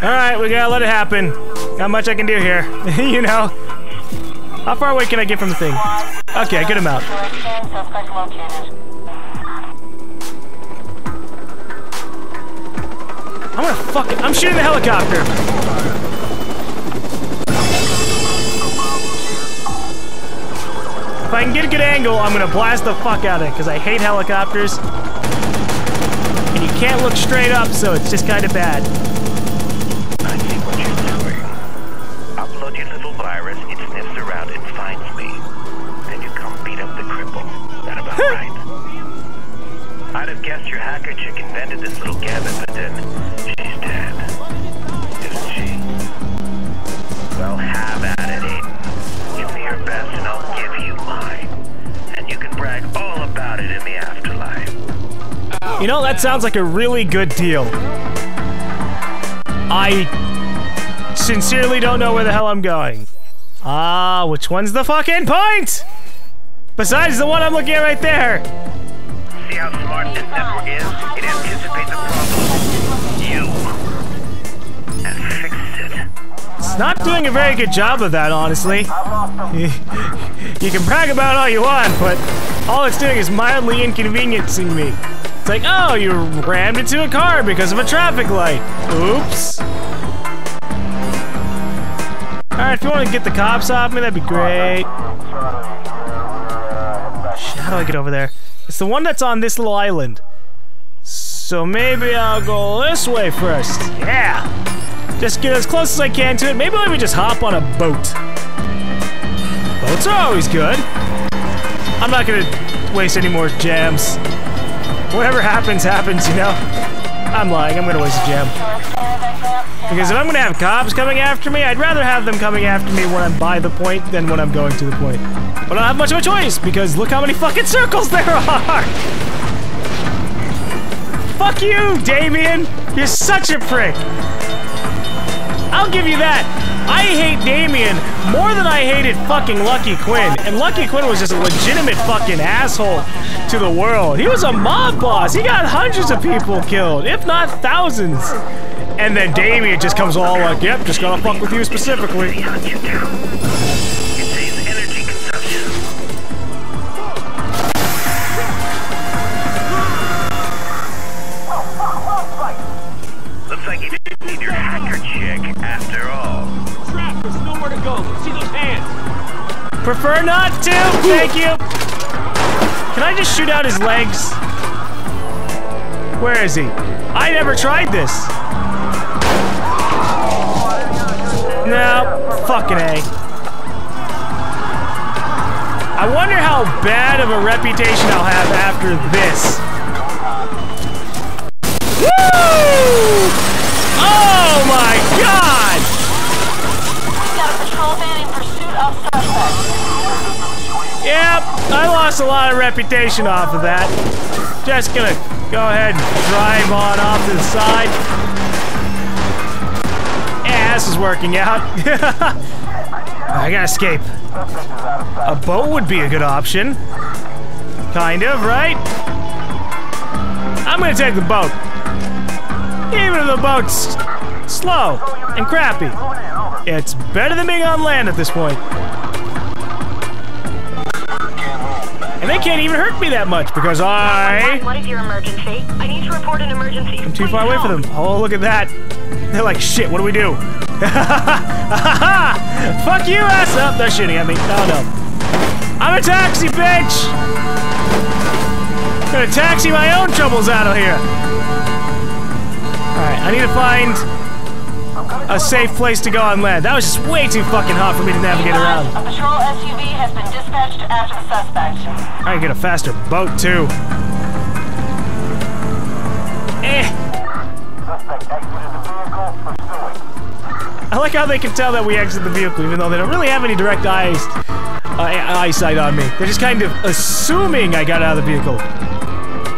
Alright, we gotta let it happen. Not much I can do here. You know. How far away can I get from the thing? Okay, good amount. I'm gonna fucking... I'm shooting the helicopter! If I can get a good angle, I'm gonna blast the fuck out of it, because I hate helicopters. And you can't look straight up, so it's just kind of bad. I see what you're doing. Upload your little virus, it sniffs around and finds me. Then you come beat up the cripple. That about right? I'd have guessed your hacker chick invented this little gambit, but then she's dead. Isn't she? Well, have at it, Aiden. Give me your best and I'll give you mine. And you can brag all about it in the afterlife. You know, that sounds like a really good deal. I sincerely don't know where the hell I'm going. Ah, which one's the fucking point? Besides the one I'm looking at right there. See how smart this network is? It anticipates a problem. You. And fixes it. It's not doing a very good job of that, honestly. You can brag about all you want, but all it's doing is mildly inconveniencing me. It's like, oh, you rammed into a car because of a traffic light. Oops. Alright, if you want to get the cops off me, that'd be great. How do I get over there? It's the one that's on this little island. So maybe I'll go this way first. Yeah! Just get as close as I can to it. Maybe let me just hop on a boat. Boats are always good. I'm not gonna waste any more jams. Whatever happens, happens, you know? I'm lying, I'm gonna waste a jam. Because if I'm gonna have cops coming after me, I'd rather have them coming after me when I'm by the point than when I'm going to the point. But I don't have much of a choice, because look how many fucking circles there are! Fuck you, Damien! You're such a prick! I'll give you that! I hate Damien more than I hated fucking Lucky Quinn. And Lucky Quinn was just a legitimate fucking asshole to the world. He was a mob boss. He got hundreds of people killed, if not thousands. And then Damien just comes all like, yep, just gonna fuck with you specifically. Looks like you didn't need your hacker chick after all. Crap, there's nowhere to go. See those hands? Prefer not to, thank you. Can I just shoot out his legs? Where is he? I never tried this. No, fucking A. I wonder how bad of a reputation I'll have after this. Woo! Oh my god! We got a patrol van in pursuit of suspects. Yep, I lost a lot of reputation off of that. Just gonna go ahead and drive on off to the side. Yeah, this is working out. I gotta escape. A boat would be a good option. Kind of, right? I'm gonna take the boat. Even if the boat's slow and crappy, it's better than being on land at this point. And they can't even hurt me that much because What is your emergency? I need to report an emergency. I'm too far away from them. Oh, look at that. They're like, shit, what do we do? Fuck you, ass up. They're shooting at me. Oh, no. I'm a taxi, bitch. I'm gonna taxi my own troubles out of here. Alright, I need to find a safe place to go on land. That was just way too fucking hot for me to navigate around. A patrol SUV has been dispatched after the suspect. I can get a faster boat, too. I like how they can tell that we exited the vehicle, even though they don't really have any direct eyesight on me. They're just kind of assuming I got out of the vehicle.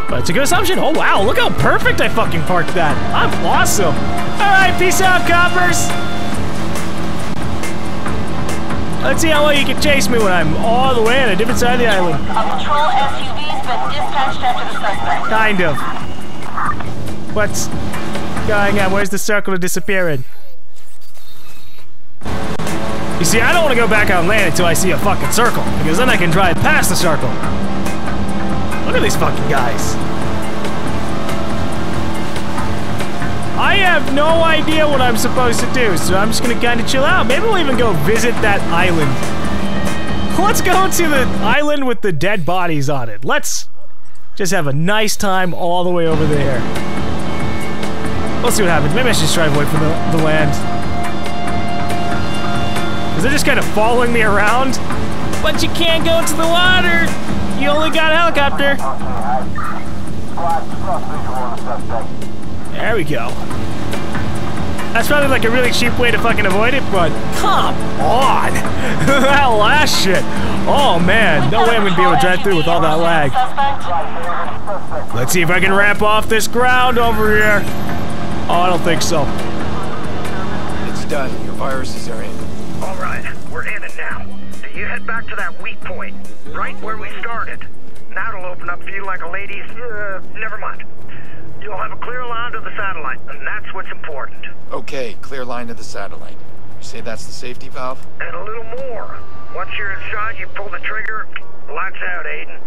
But it's a good assumption. Oh, wow, look how perfect I fucking parked that. I'm awesome. All right, peace out, coppers. Let's see how well you can chase me when I'm all the way on a different side of the island. A patrol SUV's been dispatched after the suspect. Kind of. What's... going on? Where's the circle disappearing? You see, I don't want to go back on land until I see a fucking circle, because then I can drive past the circle. Look at these fucking guys. I have no idea what I'm supposed to do, so I'm just gonna kind of chill out. Maybe we'll even go visit that island. Let's go to the island with the dead bodies on it. Let's just have a nice time all the way over there. Let's see what happens. Maybe I should just drive away from the land. Because they're just kind of following me around. But you can't go to the water. You only got a helicopter. There we go. That's probably like a really cheap way to fucking avoid it, but come on! That last shit! Oh man, no way I'm gonna be able to drive through with all that lag. Let's see if I can ramp off this ground over here. Oh, I don't think so. It's done. Your viruses are in. Alright, we're in it now. You head back to that weak point, right where we started. That'll open up for you like a lady's... never mind. You'll have a clear line to the satellite, and that's what's important. Okay, clear line to the satellite. You say that's the safety valve? And a little more. Once you're inside, you pull the trigger, lights out, Aiden.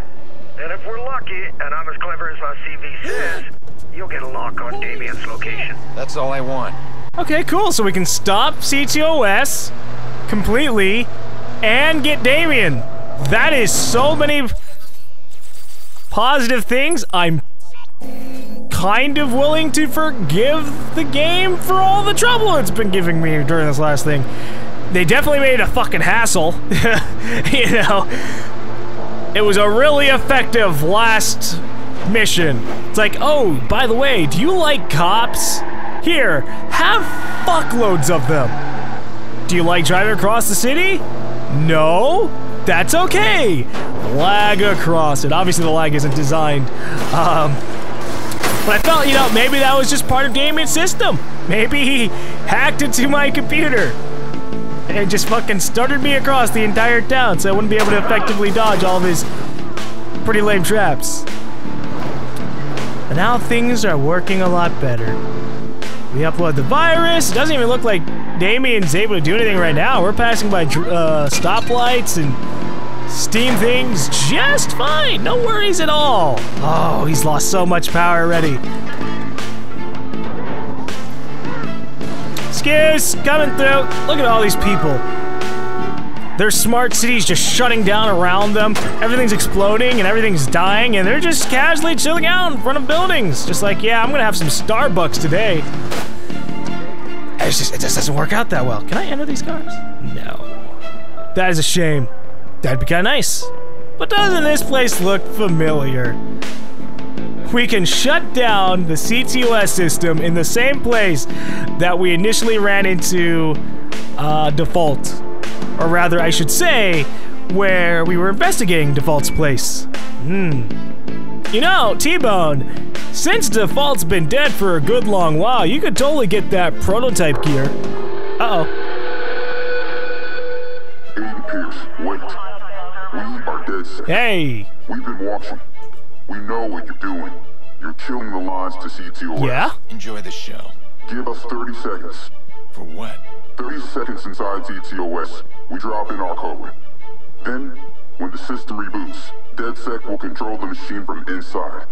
And if we're lucky, and I'm as clever as my CV says, you'll get a lock on Damien's location. That's all I want. Okay, cool. So we can stop CTOS completely and get Damien. That is so many positive things. I'm kind of willing to forgive the game for all the trouble it's been giving me during this last thing. They definitely made it a fucking hassle. You know, it was a really effective last mission. It's like, oh, by the way, do you like cops? Here, have fuckloads of them. Do you like driving across the city? No? That's okay. Lag across it. Obviously the lag isn't designed. But I felt, you know, maybe that was just part of Damien's system. Maybe he hacked into my computer and just fucking started me across the entire town so I wouldn't be able to effectively dodge all of his pretty lame traps. But now things are working a lot better. We upload the virus. It doesn't even look like Damien's able to do anything right now. We're passing by stoplights and steam things just fine. No worries at all. Oh, he's lost so much power already. Excuse, coming through. Look at all these people. Their smart city's just shutting down around them. Everything's exploding and everything's dying, and they're just casually chilling out in front of buildings. Just like, yeah, I'm gonna have some Starbucks today. It just doesn't work out that well. Can I enter these cars? No. That is a shame. That'd be kinda nice. But doesn't this place look familiar? We can shut down the CTOS system in the same place that we initially ran into Default. Or rather, I should say, where we were investigating Default's place. You know, T-Bone, since Default's been dead for a good long while, you could totally get that prototype gear. Uh-oh. Aiden Pierce, wait. We are dead set. Hey. We've been watching. We know what you're doing. You're killing the lines to CTOS. Yeah? Enjoy the show. Give us 30 seconds. For what? 30 seconds inside CTOS, we drop in our code. Then, when the system reboots, DedSec will control the machine from inside.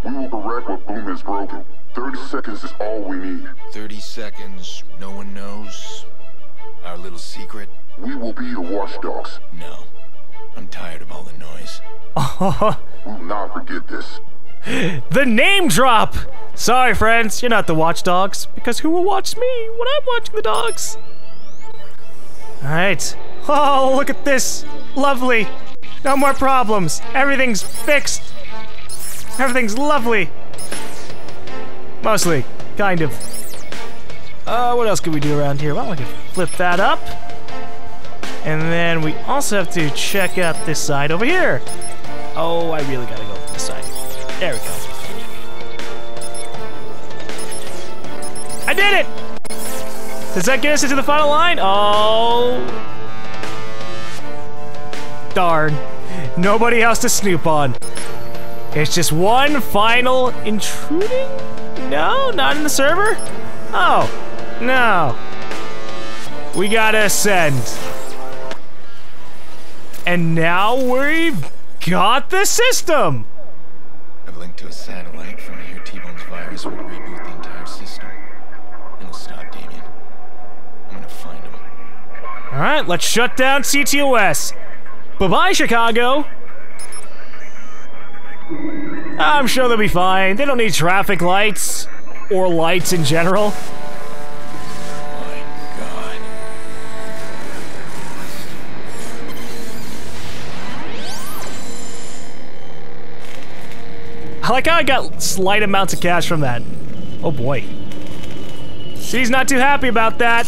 We will correct what Boom has broken. 30 seconds is all we need. 30 seconds, no one knows? Our little secret? We will be the watchdogs. No. I'm tired of all the noise. We will not forget this. The name drop! Sorry, friends, you're not the watchdogs, because who will watch me when I'm watching the dogs? Alright. Oh, look at this! Lovely! No more problems! Everything's fixed! Everything's lovely! Mostly. Kind of. What else can we do around here? Well, we can flip that up. And then we also have to check out this side over here. Oh, I really gotta go this side. There we go. I did it! Does that get us into the final line? Oh. Darn. Nobody else to snoop on. It's just one final intruding No, not in the server? Oh, no. We gotta ascend. And now we've got the system! I've linked to a satellite. From here, T-Bone's virus would reboot the entire system. It'll stop Damien. I'm gonna find him. Alright, let's shut down CTOS. Bye-bye, Chicago. I'm sure they'll be fine. They don't need traffic lights. Or lights in general. My God. I like how I got slight amounts of cash from that. Oh boy. She's not too happy about that.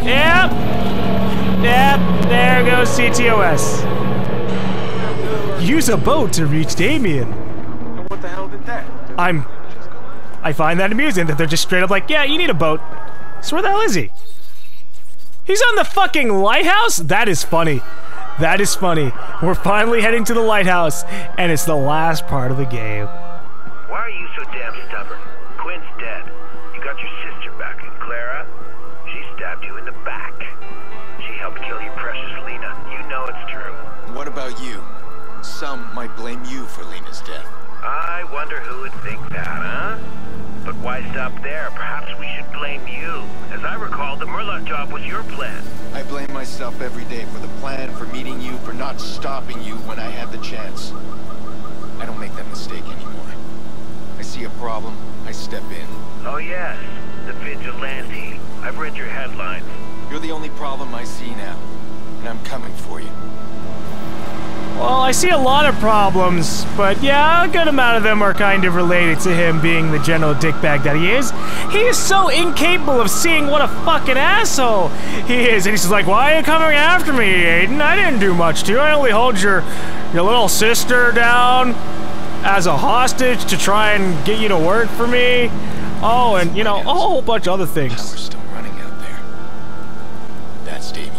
Yep. Yep. There goes CTOS. Use a boat to reach Damien. What the hell did that? I find that amusing that they're just straight up like, yeah, you need a boat. So where the hell is he? He's on the fucking lighthouse? That is funny. That is funny. We're finally heading to the lighthouse, and it's the last part of the game. Why are you so damn stubborn? Quinn's dead. You got your sister back, and Clara? She stabbed you in the back. She helped kill your precious Lena. You know it's true. What about you? Some might blame you for Lena's death. I wonder who would think that, huh? But why stop there? Perhaps we should blame you. As I recall, the Murloc job was your plan. I blame myself every day for the plan, for meeting you, for not stopping you when I had the chance. I don't make that mistake anymore. I see a problem, I step in. Oh yes, the vigilante. I've read your headlines. You're the only problem I see now, and I'm coming for you. Well, I see a lot of problems, but yeah, a good amount of them are kind of related to him being the general dickbag that he is. He is so incapable of seeing what a fucking asshole he is. And he's just like, why are you coming after me, Aiden? I didn't do much to you. I only hold your little sister down as a hostage to try and get you to work for me. Oh, and, you know, a whole bunch of other things. Power's still running out there. That's Damien.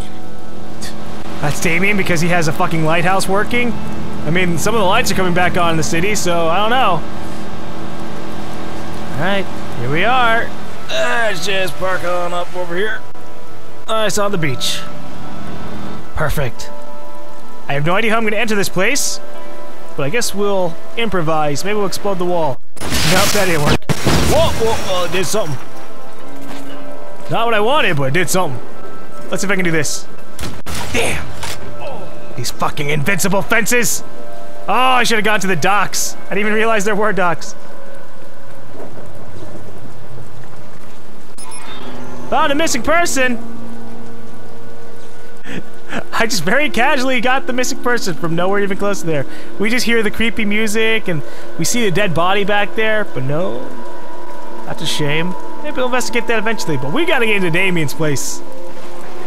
That's Damien because he has a fucking lighthouse working? I mean, some of the lights are coming back on in the city, so I don't know. Alright, here we are. Let's just park on up over here. It's on the beach. Perfect. I have no idea how I'm going to enter this place, but I guess we'll improvise. Maybe we'll explode the wall. Nope, that didn't work. Whoa, whoa, whoa, it did something. Not what I wanted, but it did something. Let's see if I can do this. Damn! These fucking invincible fences! Oh, I should have gone to the docks. I didn't even realize there were docks. Found a missing person! I just very casually got the missing person from nowhere even close to there. We just hear the creepy music and we see the dead body back there, but no. That's a shame. Maybe we'll investigate that eventually, but we gotta get into Damien's place.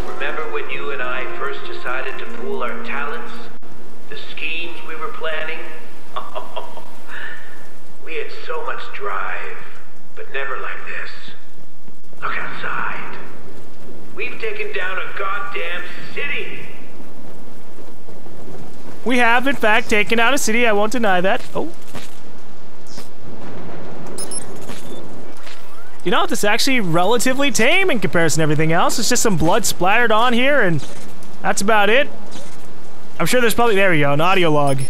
Remember when you and I first decided to pool our talents? The schemes we were planning? We had so much drive, but never like this. Look outside. We've taken down a goddamn city! We have, in fact, taken out a city. I won't deny that. Oh. You know, this is actually relatively tame in comparison to everything else. It's just some blood splattered on here, and that's about it. I'm sure there's probably... There we go, an audio log. Mind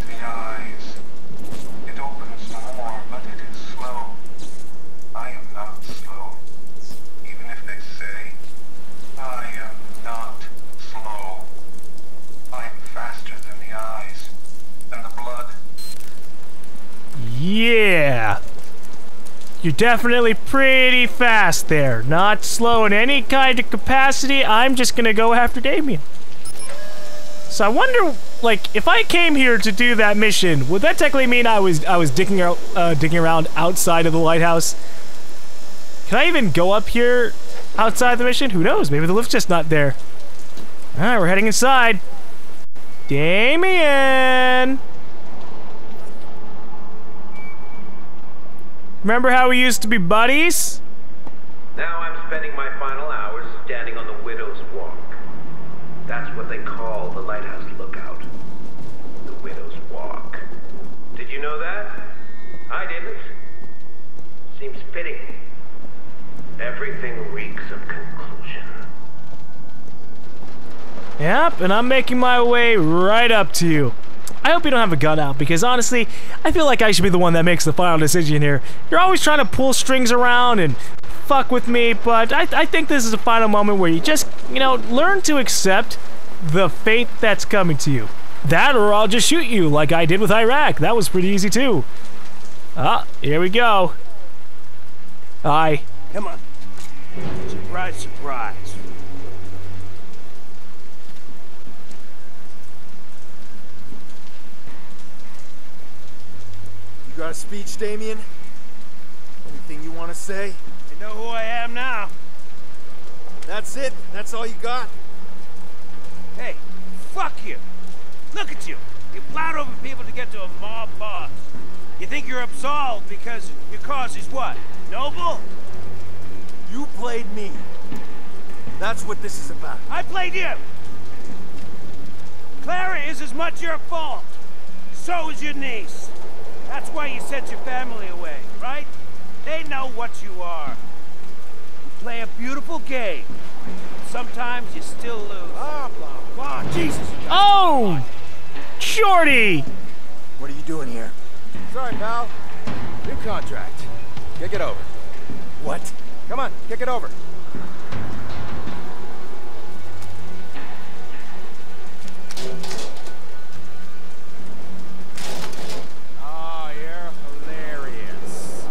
the eyes. It opens more, but it is slow. I am not slow. Even if they say, I am not slow. I am faster than the eyes, than the blood. Yeah. You're definitely pretty fast there. Not slow in any kind of capacity. I'm just gonna go after Damien. So I wonder, like, if I came here to do that mission, would that technically mean I was digging around outside of the lighthouse? Can I even go up here outside the mission? Who knows? Maybe the lift's just not there. All right, we're heading inside. Damien! Remember how we used to be buddies? Now I'm spending my final hours standing on the Widow's Walk. That's what they call the Lighthouse Lookout. Yep, and I'm making my way right up to you. I hope you don't have a gun out, because honestly, I feel like I should be the one that makes the final decision here. You're always trying to pull strings around and fuck with me, but I think this is a final moment where you just, you know, learn to accept the fate that's coming to you. That, or I'll just shoot you, like I did with Iraq. That was pretty easy, too. Ah, here we go. Hi. Come on. Surprise, surprise. You got a speech, Damien? Anything you want to say? You know who I am now? That's it? That's all you got? Hey, fuck you. Look at you. You plowed over people to get to a mob boss. You think you're absolved because your cause is what? Noble? You played me. That's what this is about. I played you. Clara is as much your fault. So is your niece. That's why you sent your family away, right? They know what you are. You play a beautiful game. Sometimes you still lose. Blah, blah, blah. Jesus. Oh! Shorty! What are you doing here? Sorry, pal. New contract. Kick it over. What? Come on, kick it over. Oh, you're hilarious.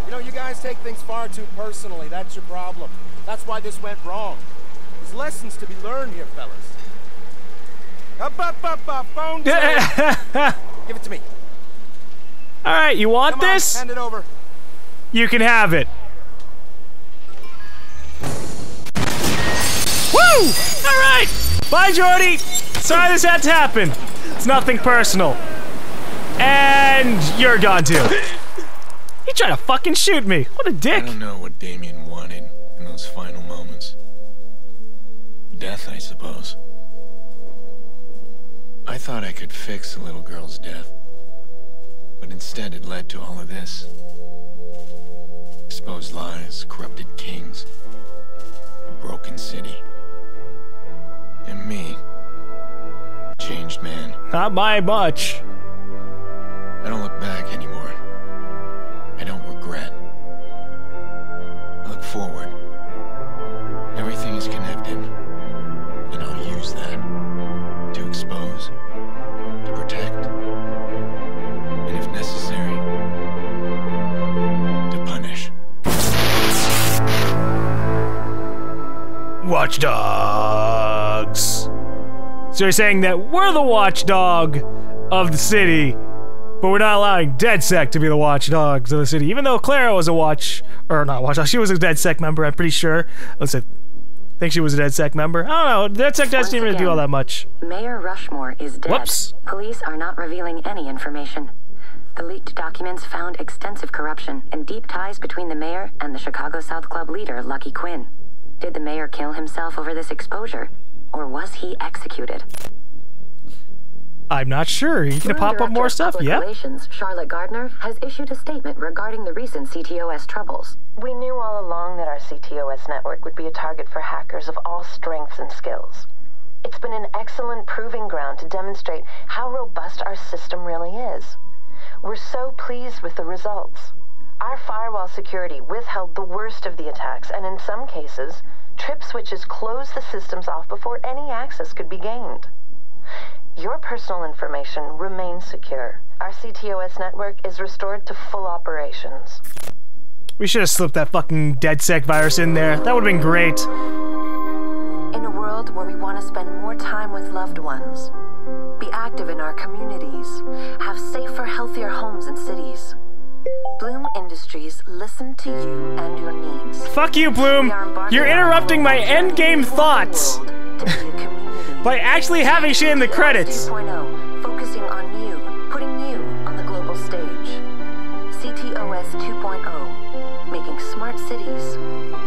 You know, you guys take things far too personally. That's your problem. That's why this went wrong. There's lessons to be learned here, fellas. Up, phone tag. Give it to me. Alright, you want Come on, this? hand it over. You can have it. Woo! Alright! Bye, Jordy! Sorry this had to happen. It's nothing personal. And you're gone too. He tried to fucking shoot me. What a dick. I don't know what Damien wanted in those final moments. Death, I suppose. I thought I could fix a little girl's death. But instead it led to all of this. Exposed lies, corrupted kings, a broken city. And me. Changed man. Not by much. I don't look back anymore. I don't regret. I look forward. Everything is connected. And I'll use that to expose, to protect, and if necessary, to punish. Watchdogs. So you're saying that we're the watchdog of the city, but we're not allowing DedSec to be the watchdogs of the city, even though Clara was a she was a DedSec member, I'm pretty sure. I think she was a DedSec member. I don't know, DedSec doesn't even do all that much. Mayor Rushmore is dead. Whoops. Police are not revealing any information. The leaked documents found extensive corruption and deep ties between the mayor and the Chicago South Club leader, Lucky Quinn. Did the mayor kill himself over this exposure, or was he executed? I'm not sure. You gonna pop up more stuff? Yep. Relations, Charlotte Gardner, has issued a statement regarding the recent CTOS troubles. We knew all along that our CTOS network would be a target for hackers of all strengths and skills. It's been an excellent proving ground to demonstrate how robust our system really is. We're so pleased with the results. Our firewall security withheld the worst of the attacks, and in some cases, trip switches closed the systems off before any access could be gained. Your personal information remains secure. Our CTOS network is restored to full operations. We should have slipped that fucking DedSec virus in there. That would have been great. In a world where we want to spend more time with loved ones, be active in our communities, have safer, healthier homes and cities, Bloom Industries listen to you and your needs. Fuck you, Bloom! You're interrupting my endgame thoughts by actually having shit in the credits. 2.0, focusing on you, putting you on the global stage. CTOS 2.0, making smart cities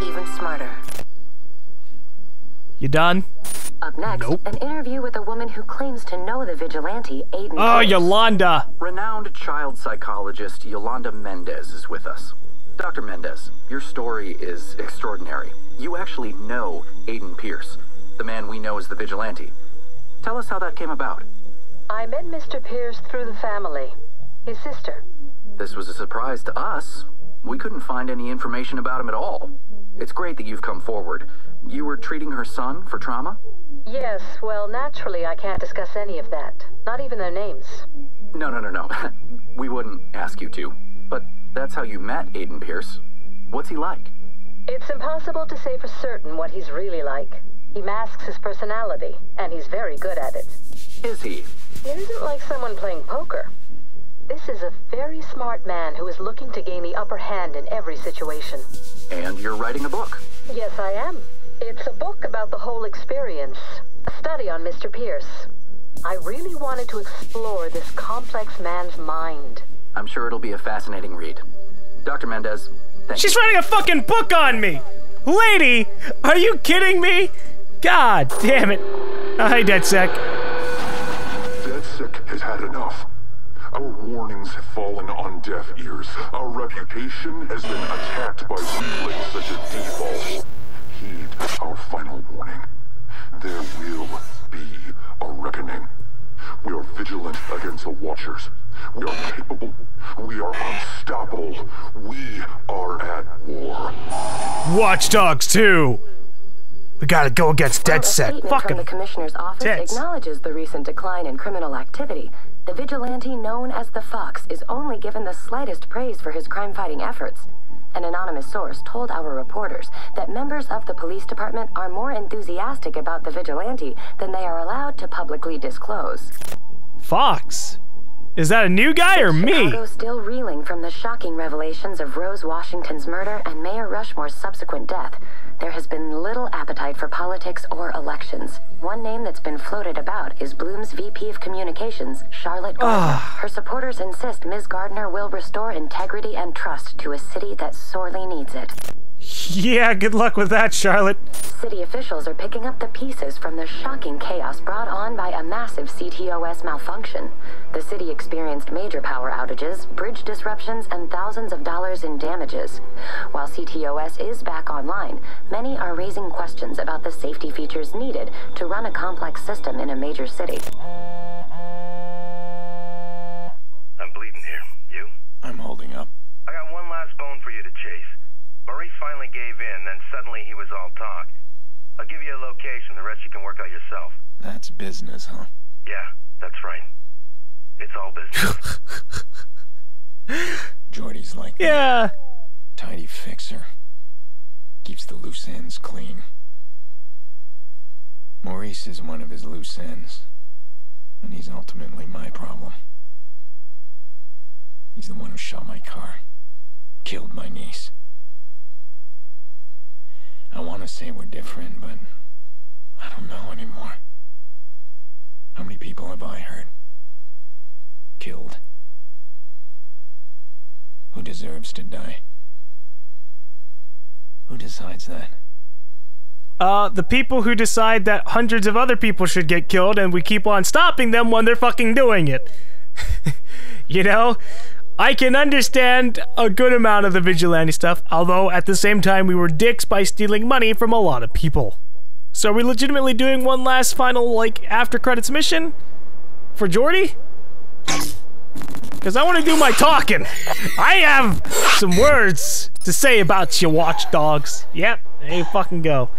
even smarter. You done? Up next, Nope. An interview with a woman who claims to know the vigilante, Aiden. Oh, Yolanda. Renowned child psychologist Yolanda Mendez is with us. Dr. Mendez, your story is extraordinary. You actually know Aiden Pierce, the man we know as the Vigilante. Tell us how that came about. I met Mr. Pierce through the family. His sister. This was a surprise to us. We couldn't find any information about him at all. It's great that you've come forward. You were treating her son for trauma? Yes, well, naturally I can't discuss any of that. Not even their names. No. We wouldn't ask you to. But that's how you met Aiden Pierce. What's he like? It's impossible to say for certain what he's really like. He masks his personality, and he's very good at it. Is he? He isn't like someone playing poker. This is a very smart man who is looking to gain the upper hand in every situation. And you're writing a book. Yes, I am. It's a book about the whole experience. A study on Mr. Pierce. I really wanted to explore this complex man's mind. I'm sure it'll be a fascinating read. Dr. Mendez, thank you. She's writing a fucking book on me! Lady, are you kidding me? God damn it. Hi, DedSec. DedSec has had enough. Our warnings have fallen on deaf ears. Our reputation has been attacked by weaklings such as default. Heed our final warning. There will be a reckoning. We are vigilant against the Watchers. We are capable. We are unstoppable. We are at war. Watch Dogs 2. We gotta go against DedSec. Fucking the Commissioner's office tits. acknowledges the recent decline in criminal activity. The vigilante known as the Fox is only given the slightest praise for his crime-fighting efforts. An anonymous source told our reporters that members of the police department are more enthusiastic about the vigilante than they are allowed to publicly disclose. Fox? Is that a new guy or me? Chicago's still reeling from the shocking revelations of Rose Washington's murder and Mayor Rushmore's subsequent death. There has been little appetite for politics or elections. One name that's been floated about is Bloom's VP of Communications, Charlotte Gardner. Her supporters insist Ms. Gardner will restore integrity and trust to a city that sorely needs it. Yeah, good luck with that, Charlotte. City officials are picking up the pieces from the shocking chaos brought on by a massive CTOS malfunction. The city experienced major power outages, bridge disruptions, and thousands of dollars in damages. While CTOS is back online, many are raising questions about the safety features needed to run a complex system in a major city. I'm bleeding here. You? I'm holding up. I got one last bone for you to chase. Maurice finally gave in, then suddenly he was all talk. I'll give you a location, the rest you can work out yourself. That's business, huh? Yeah, that's right. It's all business. Jordy's like that. Yeah. Tidy fixer. Keeps the loose ends clean. Maurice is one of his loose ends. And he's ultimately my problem. He's the one who shot my car. Killed my niece. I want to say we're different, but I don't know anymore. How many people have I hurt? Killed? Who deserves to die? Who decides that? The people who decide that hundreds of other people should get killed and we keep on stopping them when they're fucking doing it. You know? I can understand a good amount of the vigilante stuff, although at the same time we were dicks by stealing money from a lot of people. So are we legitimately doing one last final, like, after credits mission? For Jordy? Because I want to do my talking. I have some words to say about you watchdogs. Yep, there you fucking go.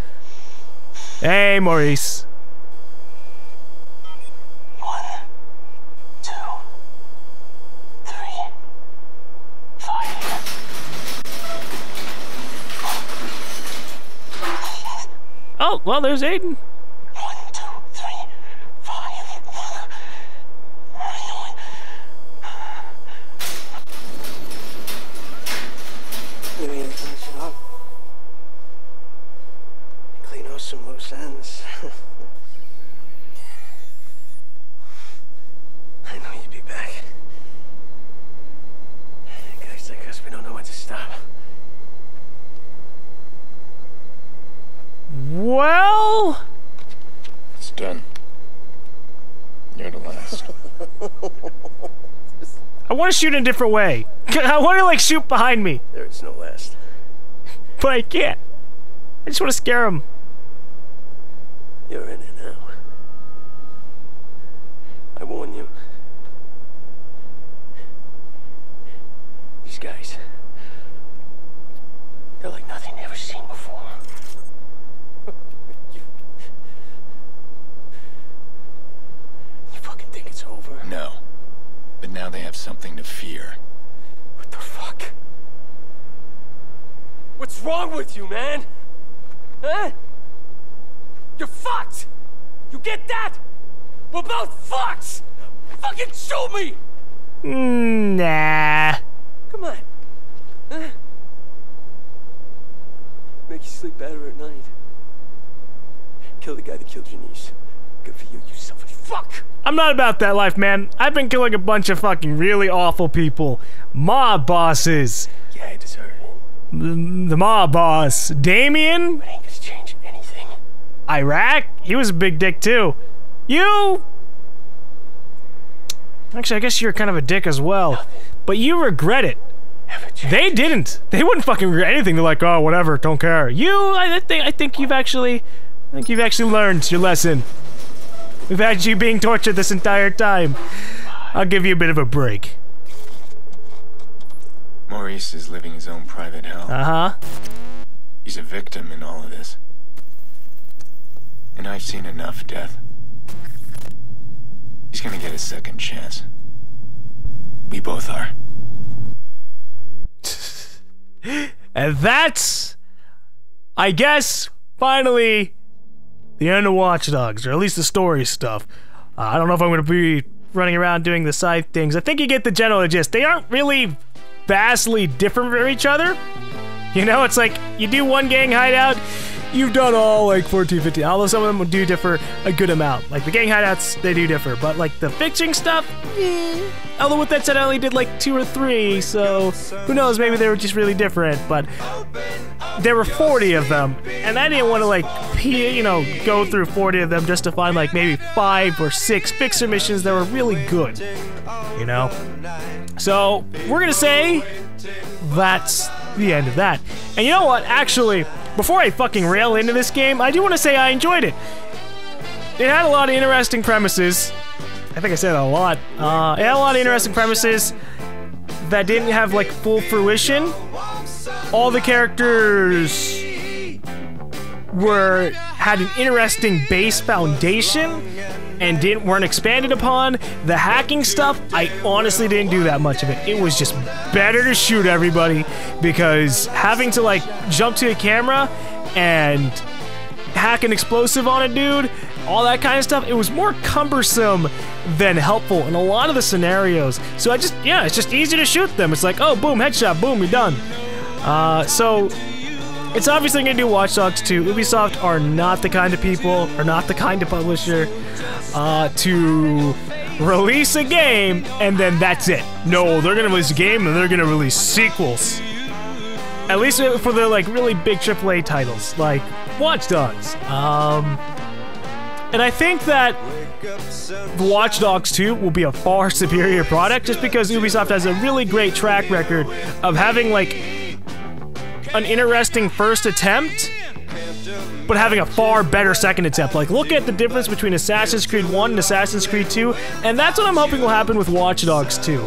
Hey, Maurice. 1, 2, 3, 5. Oh, well, there's Aiden. 1, 2, 3, 5. You need to finish it up. Clean out some loose ends. I know you'd be back. Guys like us, we don't know when to stop. Well... It's done. You're the last. I want to shoot in a different way. I want to, like, shoot behind me. There is no last. But I can't. I just want to scare him. You're in it now. I warn you. These guys, they're like nothing you ever seen before. You fucking think it's over? No. But now they have something to fear. What the fuck? What's wrong with you, man? Huh? You're fucked! You get that? We're both fucked! Fucking shoot me! Nah. Come on. Huh? Make you sleep better at night. Kill the guy that killed your niece. Good for you, you selfish fuck! I'm not about that life, man. I've been killing a bunch of fucking really awful people. Mob bosses. Yeah, I deserve it. The mob boss. Damien? But ain't gonna change anything. Iraq? He was a big dick too. You? Actually, I guess you're kind of a dick as well. Nothing. But you regret it. They didn't. They wouldn't fucking regret anything. They're like, oh, whatever, don't care. You, I think you've actually learned your lesson. We've had you being tortured this entire time. I'll give you a bit of a break. Maurice is living his own private hell. Uh-huh. He's a victim in all of this. And I've seen enough death. He's gonna get a second chance. We both are. And that's, I guess, finally, the end of Watch Dogs, or at least the story stuff. I don't know if I'm going to be running around doing the side things. I think you get the general gist. They aren't really vastly different from each other. You know, it's like, you do one gang hideout, you've done all, like, 14, 15, although some of them do differ a good amount. Like, the gang hideouts, they do differ, but, like, the fixing stuff, although with that said, I only did, like, 2 or 3, so who knows, maybe they were just really different, but there were 40 of them, and I didn't want to, like, you know, go through 40 of them just to find, like, maybe 5 or 6 fixer missions that were really good, you know? So, we're gonna say that's the end of that. And you know what, actually, before I fucking rail into this game, I do want to say I enjoyed it. It had a lot of interesting premises. I think I said a lot. It had a lot of interesting premises that didn't have, like, full fruition. All the characters had an interesting base foundation and weren't expanded upon. The hacking stuff, I honestly didn't do that much of it. It was just better to shoot everybody, because having to, like, jump to a camera and hack an explosive on a dude, all that kind of stuff, it was more cumbersome than helpful in a lot of the scenarios. So it's just easy to shoot them. It's like, oh, boom, headshot, boom, you're done. So it's obviously gonna do Watch Dogs 2. Ubisoft are not the kind of people, or not the kind of publisher, to release a game and then that's it. No, they're gonna release a game and they're gonna release sequels. At least for the, like, really big AAA titles, like Watch Dogs. And I think that Watch Dogs 2 will be a far superior product, just because Ubisoft has a really great track record of having, like, an interesting first attempt, but having a far better second attempt. Like, look at the difference between Assassin's Creed 1 and Assassin's Creed 2, and that's what I'm hoping will happen with Watch Dogs 2.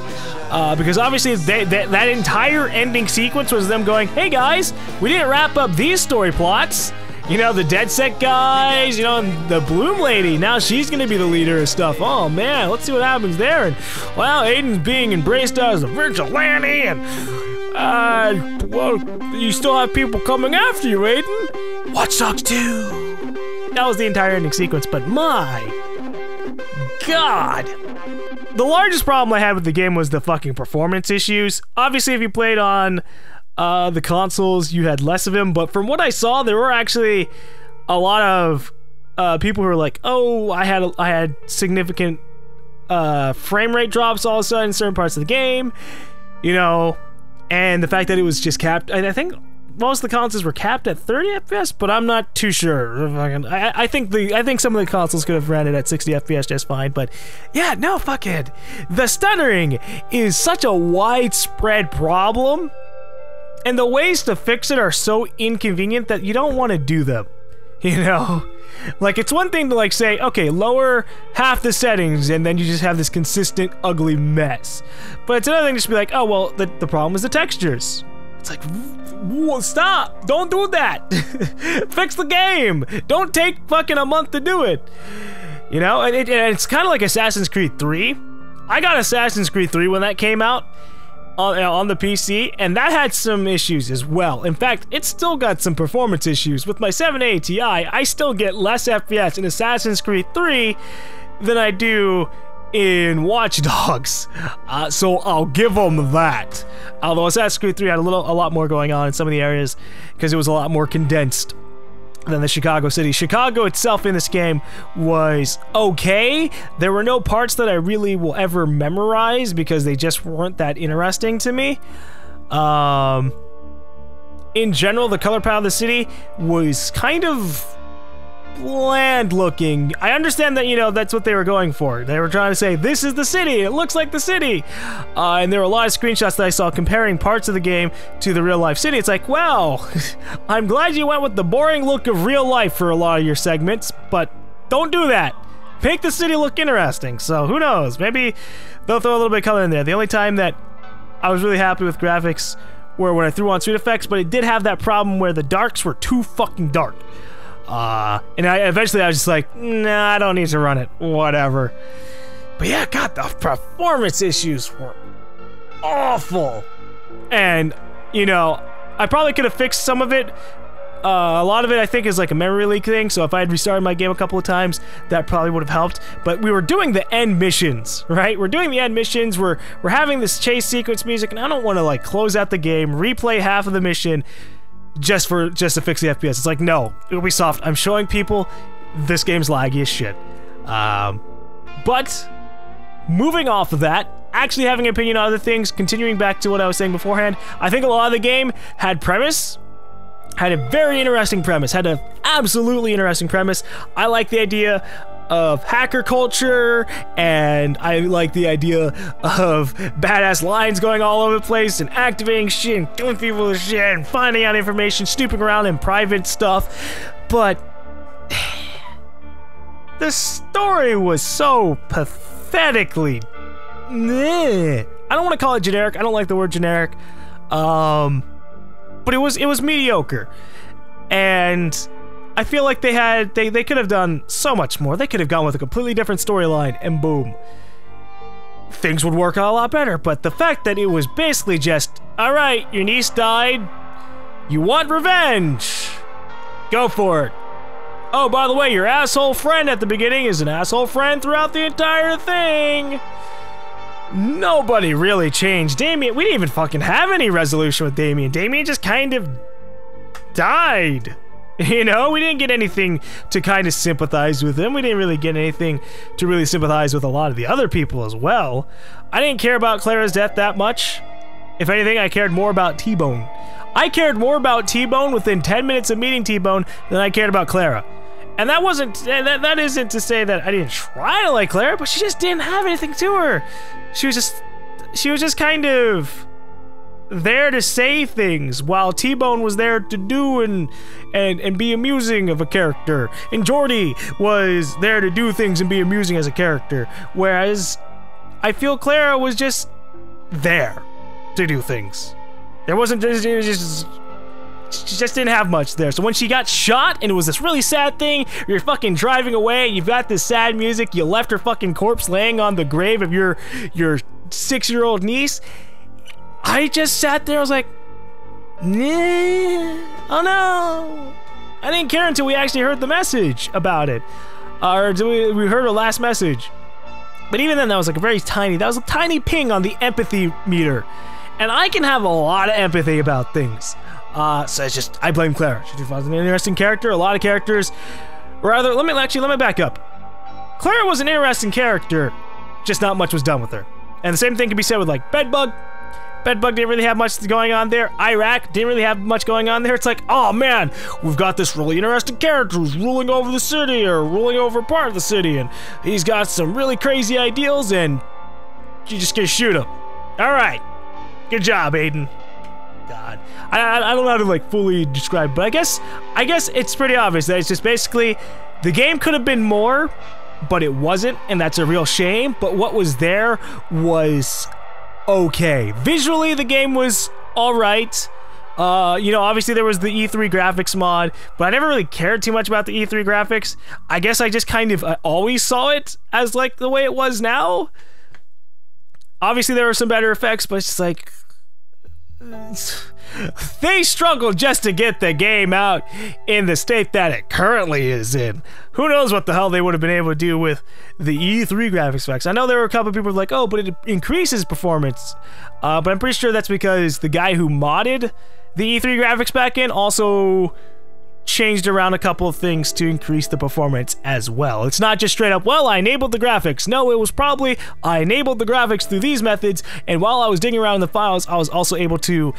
Because obviously that entire ending sequence was them going, hey guys, we didn't wrap up these story plots. You know, the DedSec guys, you know, and the Bloom lady, now she's gonna be the leader of stuff. Oh man, let's see what happens there. And, well, Aiden's being embraced as a vigilante, and, well, you still have people coming after you, Aiden. Watch Dogs 2! That was the entire ending sequence, but my God! The largest problem I had with the game was the fucking performance issues. Obviously, if you played on the consoles, you had less of them, but from what I saw, there were actually a lot of people who were like, oh, I had significant frame rate drops all of a sudden in certain parts of the game, you know, and the fact that it was just capped. I think most of the consoles were capped at 30 FPS, but I'm not too sure. I think some of the consoles could have ran it at 60 FPS just fine, but yeah, no, fuckhead. The stuttering is such a widespread problem, and the ways to fix it are so inconvenient that you don't want to do them. You know? Like, it's one thing to, like, say, okay, lower half the settings, and then you just have this consistent, ugly mess. But it's another thing just to be like, oh, well, the problem is the textures. It's like, whoa, stop! Don't do that! Fix the game! Don't take fucking a month to do it! You know, and it's kind of like Assassin's Creed 3. I got Assassin's Creed 3 when that came out on the PC, and that had some issues as well. In fact, it's still got some performance issues. With my 780 Ti, I still get less FPS in Assassin's Creed 3 than I do in Watch Dogs. So I'll give them that. Although Assassin's Creed 3 had a lot more going on in some of the areas because it was a lot more condensed than the Chicago city. Chicago itself in this game was okay. There were no parts that I really will ever memorize because they just weren't that interesting to me. In general, the color palette of the city was kind of bland looking. I understand that, you know, that's what they were going for. They were trying to say, this is the city, it looks like the city. And there were a lot of screenshots that I saw comparing parts of the game to the real life city. It's like, well, I'm glad you went with the boring look of real life for a lot of your segments, but don't do that. Make the city look interesting. So who knows? Maybe they'll throw a little bit of color in there. The only time that I was really happy with graphics were when I threw on Street Effects, but it did have that problem where the darks were too fucking dark. And eventually I was just like, nah, I don't need to run it, whatever. But yeah, God, the performance issues were awful. And, you know, I probably could have fixed some of it. A lot of it, I think, is like a memory leak thing, so if I had restarted my game a couple of times, that probably would have helped. But we were doing the end missions, right? We're doing the end missions, we're having this chase sequence music, and I don't want to, like, close out the game, replay half of the mission, just to fix the FPS. It's like, no, Ubisoft, I'm showing people this game's laggy as shit. But moving off of that, actually having an opinion on other things, continuing back to what I was saying beforehand, I think a lot of the game had premise, had a very interesting premise, had an absolutely interesting premise. I like the idea of hacker culture, and I like the idea of badass lines going all over the place and activating shit and killing people with shit and finding out information, snooping around in private stuff. But the story was so pathetically I don't want to call it generic. I don't like the word generic. But it was mediocre. And I feel like they could have done so much more. They could have gone with a completely different storyline, and boom, things would work out a lot better. But the fact that it was basically just, alright, your niece died, you want revenge, go for it. Oh, by the way, your asshole friend at the beginning is an asshole friend throughout the entire thing. Nobody really changed Damien. We didn't even fucking have any resolution with Damien. Damien just kind of died. You know, we didn't get anything to kind of sympathize with him. We didn't really get anything to really sympathize with a lot of the other people as well. I didn't care about Clara's death that much. If anything, I cared more about T-Bone. I cared more about T-Bone within 10 minutes of meeting T-Bone than I cared about Clara. And that isn't to say that I didn't try to like Clara, but she just didn't have anything to her. She was just kind of there to say things, while T-Bone was there to do and be amusing of a character, and Jordy was there to do things and be amusing as a character, whereas I feel Clara was just there to do things. There wasn't she just didn't have much there. So when she got shot and it was this really sad thing, you're fucking driving away, you've got this sad music, you left her fucking corpse laying on the grave of your 6-year-old niece, I just sat there, I was like, nah, oh no. I didn't care until we actually heard the message about it. Or we heard her last message. But even then, that was a tiny ping on the empathy meter. And I can have a lot of empathy about things. So it's just, I blame Clara. She was an interesting character. A lot of characters, rather, let me back up. Clara was an interesting character, just not much was done with her. And the same thing can be said with, like, Bedbug. Bedbug didn't really have much going on there. Iraq didn't really have much going on there. It's like, oh man, we've got this really interesting character who's ruling over the city, or ruling over part of the city, and he's got some really crazy ideals, and you just gonna shoot him. Alright. Good job, Aiden. God. I don't know how to like fully describe, but I guess it's pretty obvious that it's just basically the game could have been more, but it wasn't, and that's a real shame. But what was there was okay. Visually, the game was all right. You know, obviously there was the E3 graphics mod, but I never really cared too much about the E3 graphics. I guess I just kind of always saw it as like the way it was now. Obviously there were some better effects, but it's just like they struggled just to get the game out in the state that it currently is in. Who knows what the hell they would have been able to do with the E3 graphics effects. I know there were a couple of people like, oh, but it increases performance. But I'm pretty sure that's because the guy who modded the E3 graphics back in also changed around a couple of things to increase the performance as well. It's not just straight up, well, I enabled the graphics. No, it was probably, I enabled the graphics through these methods, and while I was digging around in the files, I was also able to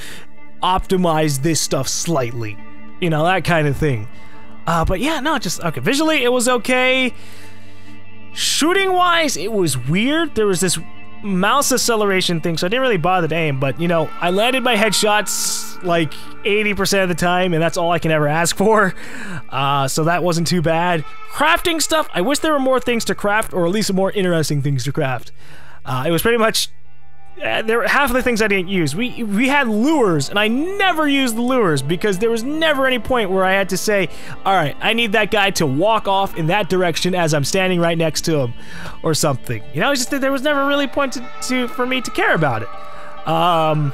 optimize this stuff slightly. You know, that kind of thing. But yeah, no, just, okay, visually it was okay. Shooting-wise, it was weird. There was this mouse acceleration thing, so I didn't really bother to aim, but, you know, I landed my headshots like 80% of the time, and that's all I can ever ask for. So that wasn't too bad. Crafting stuff, I wish there were more things to craft, or at least more interesting things to craft. It was pretty much there were half of the things I didn't use. We had lures, and I never used the lures because there was never any point where I had to say, all right, I need that guy to walk off in that direction as I'm standing right next to him or something. You know, it's just that there was never really a point for me to care about it. I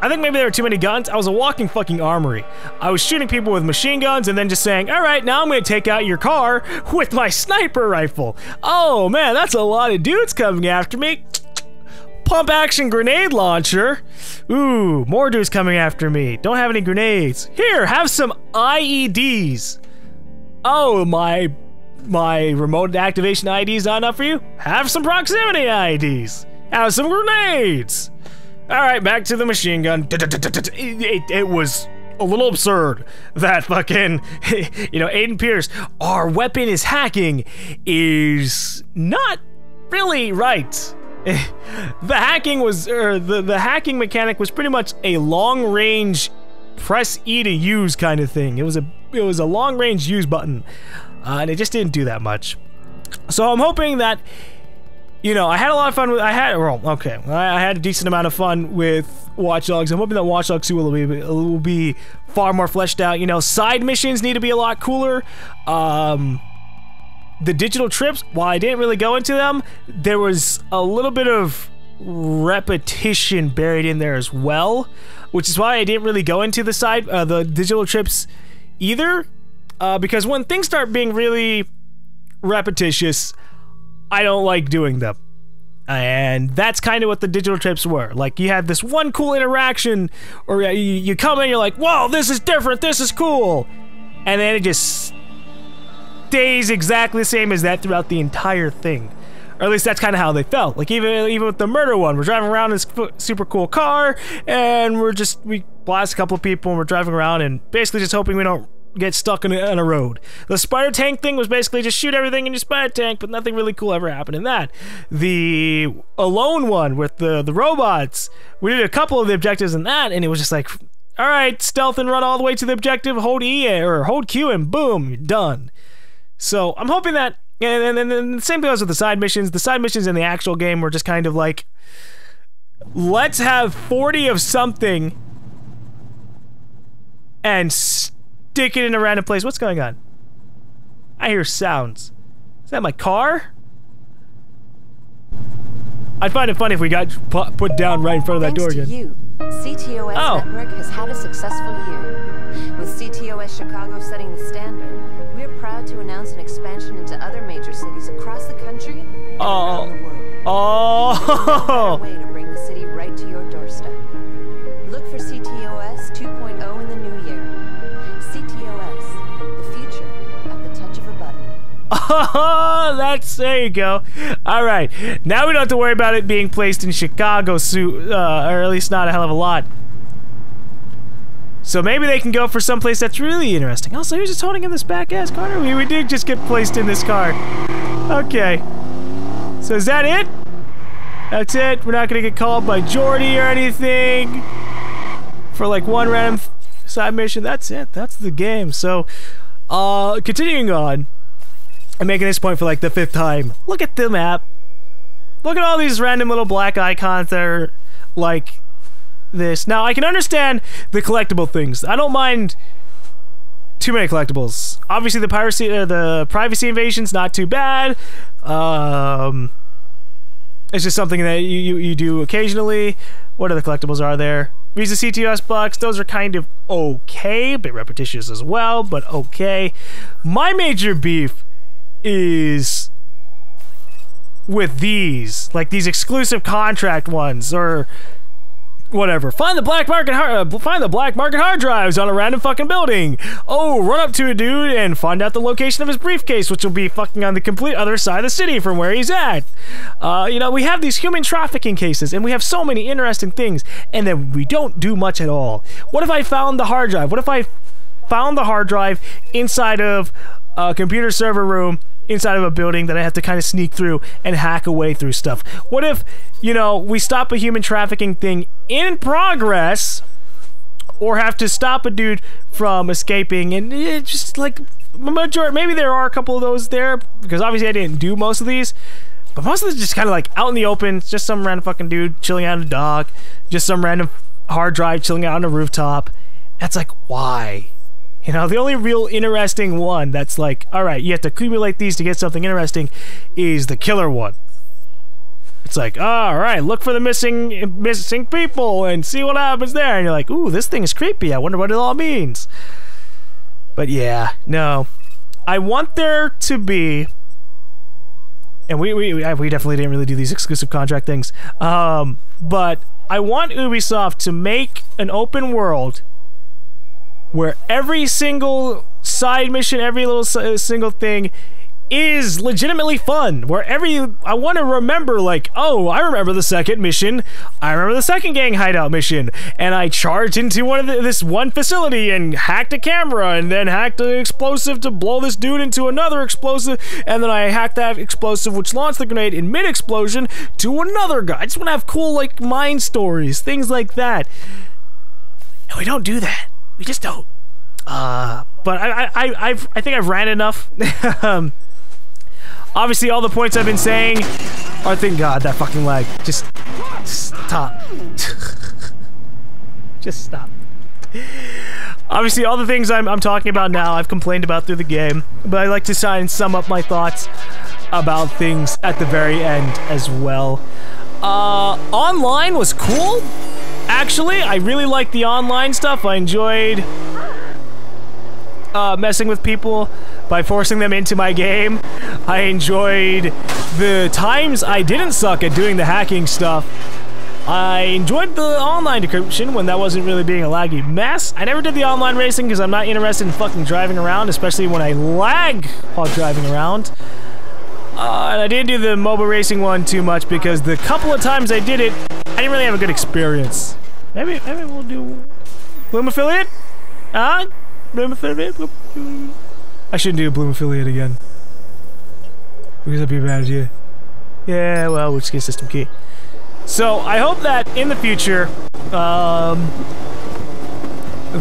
think maybe there were too many guns. I was a walking fucking armory. I was shooting people with machine guns and then just saying, all right, now I'm going to take out your car with my sniper rifle. Oh man, that's a lot of dudes coming after me. Pump action grenade launcher. Ooh, more dudes coming after me. Don't have any grenades. Here, have some IEDs. Oh, my remote activation IEDs not enough for you? Have some proximity IEDs. Have some grenades. All right, back to the machine gun. It was a little absurd that fucking, you know, Aiden Pierce, our weapon is hacking, is not really right. The hacking was, or the hacking mechanic was pretty much a long-range press E to use kind of thing. It was a long-range use button, and it just didn't do that much. So I'm hoping that, you know, I had a lot of fun with, I had a decent amount of fun with Watch Dogs. I'm hoping that Watch Dogs 2 will be far more fleshed out. You know, side missions need to be a lot cooler. The digital trips, while I didn't really go into them, there was a little bit of repetition buried in there as well, which is why I didn't really go into the digital trips either, because when things start being really repetitious, I don't like doing them. And that's kind of what the digital trips were. Like, you had this one cool interaction, or you come in, you're like, whoa, this is different, this is cool, and then it just stays exactly the same as that throughout the entire thing. Or at least that's kind of how they felt. Like, even with the murder one, we're driving around in this super cool car, and we blast a couple of people, and we're driving around, and basically just hoping we don't get stuck on a road. The spider tank thing was basically just shoot everything in your spider tank, but nothing really cool ever happened in that. The alone one with the robots, we did a couple of the objectives in that, and it was just like, all right, stealth and run all the way to the objective, hold E or hold Q, and boom, you're done. So I'm hoping that, and the same goes with the side missions. The side missions in the actual game were just kind of like, let's have 40 of something and stick it in a random place. What's going on? I hear sounds. Is that my car? I'd find it funny if we got put down right in front of that door again. You, CTOS Network has had a successful year. With CTOS Chicago setting the standard, we're proud to announce an expansion into other major cities across the country and around the world. Oh! A way to bring the city right to your doorstep. Look for CTOS 2.0 in the new year. CTOS, the future at the touch of a button. Oh, there you go. All right, now we don't have to worry about it being placed in Chicago, or at least not a hell of a lot. So maybe they can go for someplace that's really interesting. Also, who's just holding in this back-ass car? We did just get placed in this car. Okay. So is that it? That's it? We're not gonna get called by Jordy or anything? for like one random side mission. That's it. That's the game. So, continuing on, I'm making this point for like the 5th time. Look at the map. Look at all these random little black icons that are like this. Now, I can understand the collectible things. I don't mind too many collectibles. Obviously, the piracy, the privacy invasion's not too bad. It's just something that you do occasionally. What other collectibles are there? Visa CTOS bucks, those are kind of okay, a bit repetitious as well, but okay. My major beef is with these, like these exclusive contract ones, or whatever. Find the black market hard drives on a random fucking building. Oh, run up to a dude and find out the location of his briefcase, which will be fucking on the complete other side of the city from where he's at. You know, we have these human trafficking cases, and we have so many interesting things, and then we don't do much at all. What if I found the hard drive? What if I found the hard drive inside of a computer server room inside of a building that I have to kind of sneak through and hack away through stuff? What if, you know, we stop a human trafficking thing in progress, or have to stop a dude from escaping, and it just like maybe there are a couple of those there, because obviously I didn't do most of these, but most of them just kind of like out in the open. It's just some random fucking dude chilling out in a dock, just some random hard drive chilling out on a rooftop. That's like, why? You know, the only real interesting one that's like, alright, you have to accumulate these to get something interesting, is the killer one. It's like, alright, look for the missing people and see what happens there. And you're like, ooh, this thing is creepy. I wonder what it all means. But yeah, no. I want there to be... And we definitely didn't really do these exclusive contract things. But I want Ubisoft to make an open world where every single side mission, every little single thing is legitimately fun. Where I want to remember, like, oh, I remember the second mission. I remember the second gang hideout mission, and I charged into this one facility and hacked a camera, and then hacked an explosive to blow this dude into another explosive, and then I hacked that explosive which launched the grenade in mid-explosion to another guy. I just want to have cool, like, mine stories, things like that. And we don't do that. We just don't. But I think I've ran enough. Obviously, all the points I've been saying are, thank God, that fucking lag. Just stop. Just stop. Obviously, all the things I'm talking about now, I've complained about through the game, but I like to try and sum up my thoughts about things at the very end as well. Online was cool. Actually, I really liked the online stuff. I enjoyed messing with people by forcing them into my game. I enjoyed the times I didn't suck at doing the hacking stuff. I enjoyed the online decryption when that wasn't really being a laggy mess. I never did the online racing because I'm not interested in fucking driving around, especially when I lag while driving around. And I didn't do the mobile racing one too much because the couple of times I did it, I didn't really have a good experience. Maybe we'll do Bloom Affiliate? Bloom Affiliate? I shouldn't do a Bloom Affiliate again, because that'd be a bad idea. Yeah, well, we'll just get a system key. So, I hope that in the future,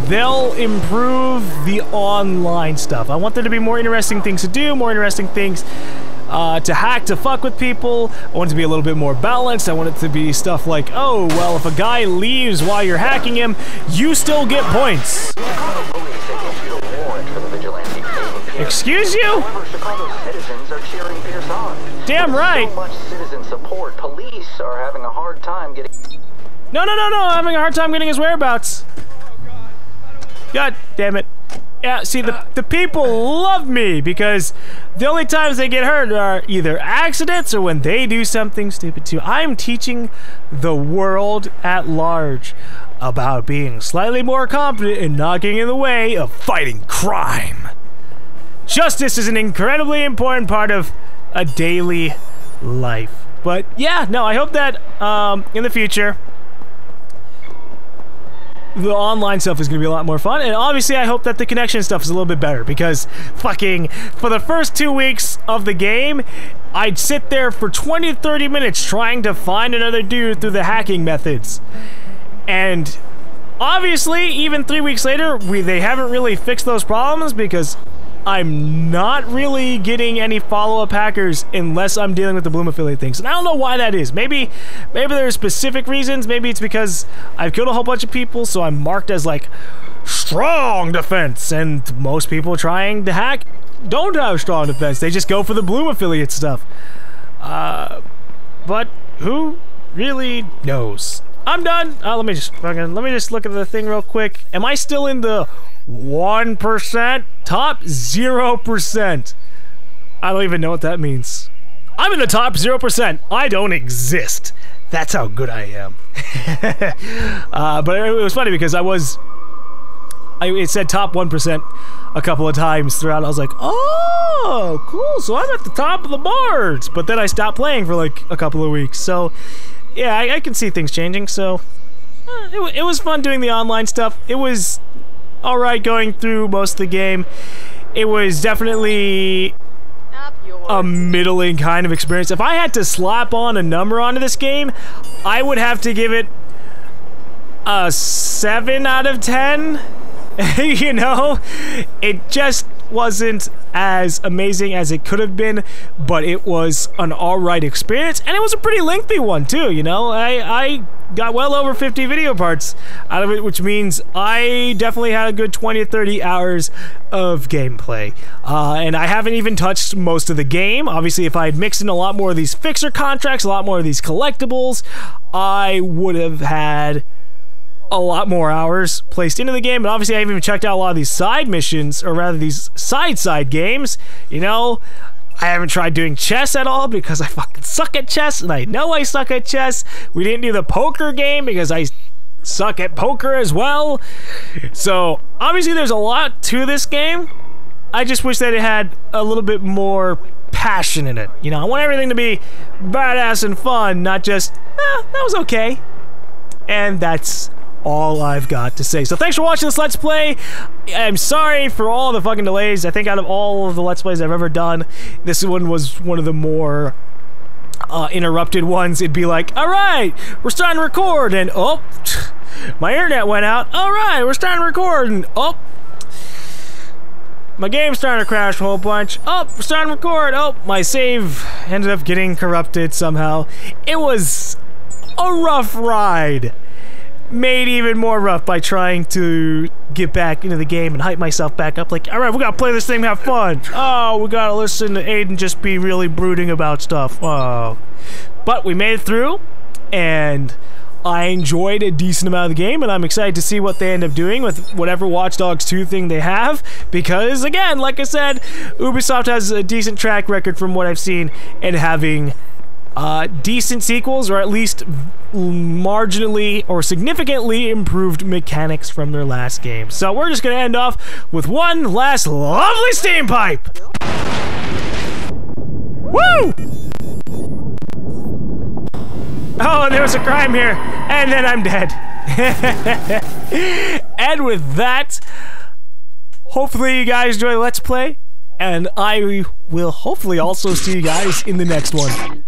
they'll improve the online stuff. I want there to be more interesting things to do, more interesting things to hack, to fuck with people. I want it to be a little bit more balanced. I want it to be stuff like, oh, well, if a guy leaves while you're hacking him, you still get points. Excuse you? However, Chicago's citizens are cheering Pierce on. Damn right. So much citizen support. Police are having a hard time getting... No, having a hard time getting his whereabouts. God damn it. Yeah, see, the people love me because the only times they get hurt are either accidents or when they do something stupid too. I'm teaching the world at large about being slightly more competent and not getting in the way of fighting crime. Justice is an incredibly important part of a daily life. But yeah, no, I hope that in the future the online stuff is going to be a lot more fun, and obviously I hope that the connection stuff is a little bit better, because fucking for the first 2 weeks of the game, I'd sit there for 20 to 30 minutes trying to find another dude through the hacking methods, and obviously, even 3 weeks later, they haven't really fixed those problems because I'm not really getting any follow-up hackers unless I'm dealing with the Bloom affiliate things. And I don't know why that is. Maybe there's specific reasons. Maybe it's because I've killed a whole bunch of people, so I'm marked as, like, strong defense. And most people trying to hack don't have strong defense. They just go for the Bloom affiliate stuff. But who really knows? I'm done. Let me just look at the thing real quick. Am I still in the 1%? Top 0%. I don't even know what that means. I'm in the top 0%. I don't exist. That's how good I am. But it was funny because it said top 1% a couple of times throughout. I was like, oh, cool. So I'm at the top of the boards. But then I stopped playing for like a couple of weeks. So yeah, I can see things changing. So it was fun doing the online stuff. It was alright going through most of the game. It was definitely a middling kind of experience. If I had to slap on a number onto this game, I would have to give it a 7 out of 10. You know? It just wasn't as amazing as it could have been, but it was an alright experience, and it was a pretty lengthy one too, you know? I got well over 50 video parts out of it, which means I definitely had a good 20 or 30 hours of gameplay. And I haven't even touched most of the game. Obviously, if I had mixed in a lot more of these fixer contracts, a lot more of these collectibles, I would have had a lot more hours placed into the game. But obviously I haven't even checked out a lot of these side missions, or rather these side games. You know, I haven't tried doing chess at all because I fucking suck at chess, and I know I suck at chess. We didn't do the poker game because I suck at poker as well. So obviously there's a lot to this game. I just wish that it had a little bit more passion in it. You know, I want everything to be badass and fun, not just, that was okay. And that's all I've got to say. So thanks for watching this Let's Play. I'm sorry for all the fucking delays. I think out of all of the Let's Plays I've ever done, this one was one of the more interrupted ones. It'd be like, alright, we're starting to record, and oh, my internet went out. Alright, we're starting to record, and oh, my game's starting to crash a whole bunch. Oh, we're starting to record. Oh, my save ended up getting corrupted somehow. It was a rough ride. Made even more rough by trying to get back into the game and hype myself back up. Like, alright, we gotta play this thing and have fun. Oh, we gotta listen to Aiden just be really brooding about stuff. Oh. But we made it through, and I enjoyed a decent amount of the game, and I'm excited to see what they end up doing with whatever Watch Dogs 2 thing they have, because, again, like I said, Ubisoft has a decent track record from what I've seen in having decent sequels, or at least marginally or significantly improved mechanics from their last game. So we're just gonna end off with one last lovely steam pipe! Woo! Oh, there was a crime here, and then I'm dead. And with that, hopefully you guys enjoy Let's Play, and I will hopefully also see you guys in the next one.